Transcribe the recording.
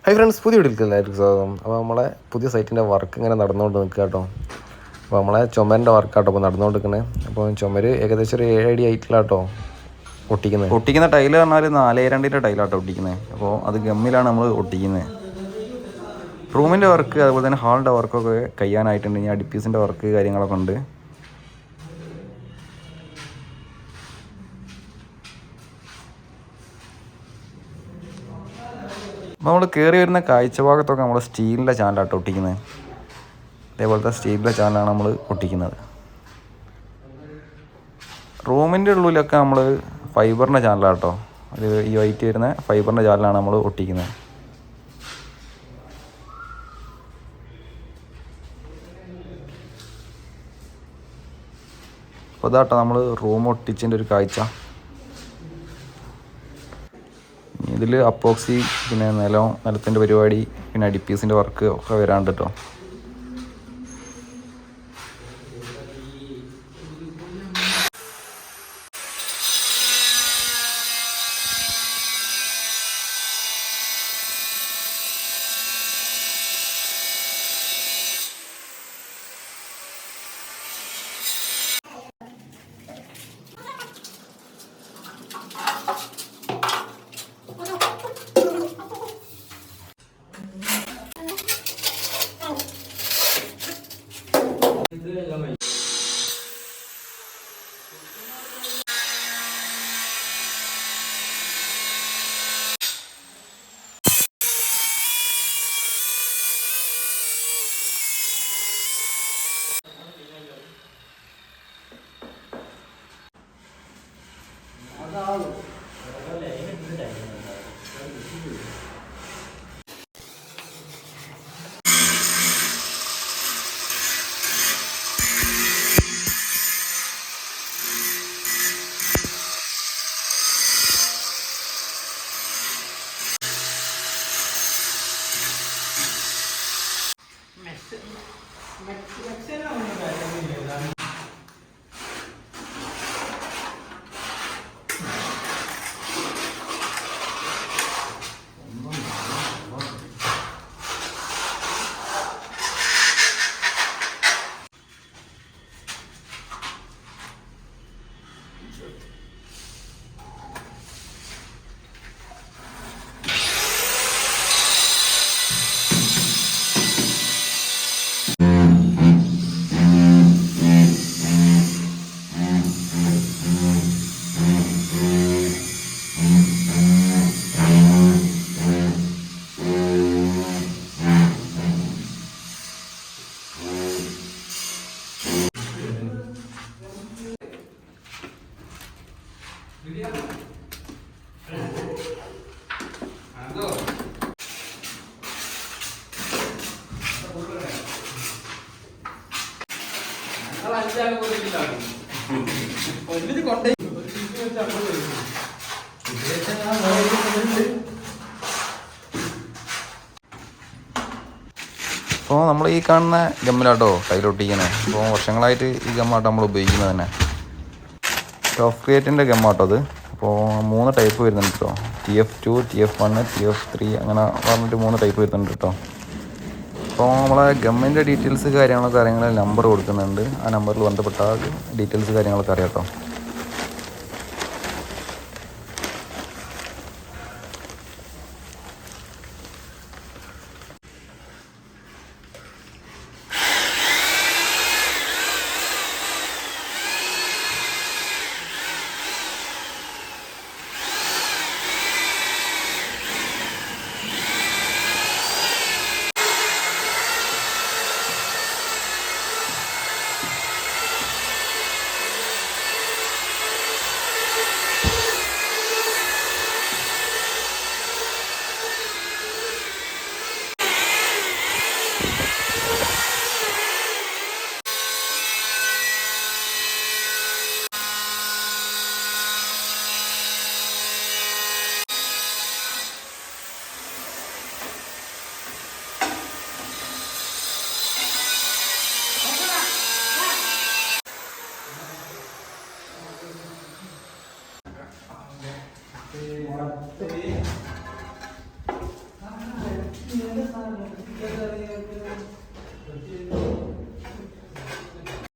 Hi friends, പുതിയ വീഡിയോയിലേക്ക് എല്ലാവർക്കും സ്വാഗതം. അപ്പോൾ നമ്മളെ പുതിയ സൈറ്റിൻ്റെ വർക്ക് ഇങ്ങനെ നടന്നുകൊണ്ട് നിൽക്കുക കേട്ടോ. അപ്പോൾ നമ്മളെ ചുമരിൻ്റെ വർക്കാട്ടോ ഇപ്പോൾ നടന്നുകൊണ്ടിരിക്കുന്നത്. അപ്പോൾ ചുമര് ഏകദേശം ഒരു 7 അടി ഹൈറ്റിലാട്ടോ ഒട്ടിക്കുന്ന ടൈല് പറഞ്ഞാൽ 4x2 ടൈലാട്ടോ ഒട്ടിക്കുന്നത്. അപ്പോൾ അത് ഗമ്മിലാണ് നമ്മൾ ഒട്ടിക്കുന്നത്. റൂമിൻ്റെ വർക്ക് അതുപോലെ തന്നെ ഹാളിൻ്റെ വർക്കൊക്കെ കഴിയാനായിട്ടുണ്ട്. ഇനി അടിപ്പീസിൻ്റെ വർക്ക് കാര്യങ്ങളൊക്കെ ഉണ്ട്. അപ്പോൾ നമ്മൾ കയറി വരുന്ന കാഴ്ചഭാഗത്തൊക്കെ നമ്മൾ സ്റ്റീലിൻ്റെ ചാനലാട്ടോ ഒട്ടിക്കുന്നത്. അതേപോലത്തെ സ്റ്റീലിൻ്റെ ചാനലാണ് നമ്മൾ ഒട്ടിക്കുന്നത്. റൂമിൻ്റെ ഉള്ളിലൊക്കെ നമ്മൾ ഫൈബറിൻ്റെ ചാനലാട്ടോ, ഒരു ഈ വൈറ്റ് വരുന്ന ഫൈബറിൻ്റെ ചാനലാണ് നമ്മൾ ഒട്ടിക്കുന്നത്. അപ്പോൾ ഇതാട്ടോ നമ്മൾ റൂം ഒട്ടിച്ചതിൻ്റെ ഒരു കാഴ്ച. ഇതിൽ അപ്പോക്സി, പിന്നെ നിലത്തിൻ്റെ പരിപാടി, പിന്നെ അടിപ്പീസിൻ്റെ വർക്ക് ഒക്കെ വരാണ്ട് കേട്ടോ. അപ്പോൾ നമ്മൾ ഈ കാണുന്ന ഗമ്മിലാട്ടോ ടൈലൊട്ടിക്കുന്നത്. അപ്പോൾ വർഷങ്ങളായിട്ട് ഈ ഗമ്മാട്ടോ നമ്മൾ ഉപയോഗിക്കുന്നത് തന്നെ. ടോപ്പ് ക്രിയേറ്റിൻ്റെ ഗമ്മാട്ടോ അത്. അപ്പോൾ 3 ടൈപ്പ് വരുന്നുണ്ട് കേട്ടോ. TF2, TF1, TF3 അങ്ങനെ പറഞ്ഞിട്ട് 3 ടൈപ്പ് വരുന്നുണ്ട് കേട്ടോ. അപ്പോൾ നമ്മളെ ഗമ്മിൻ്റെ ഡീറ്റെയിൽസ് കാര്യങ്ങളൊക്കെ നമ്പർ കൊടുക്കുന്നുണ്ട്. ആ നമ്പറിൽ ബന്ധപ്പെട്ട ഡീറ്റെയിൽസ് കാര്യങ്ങളൊക്കെ അറിയാം കേട്ടോ.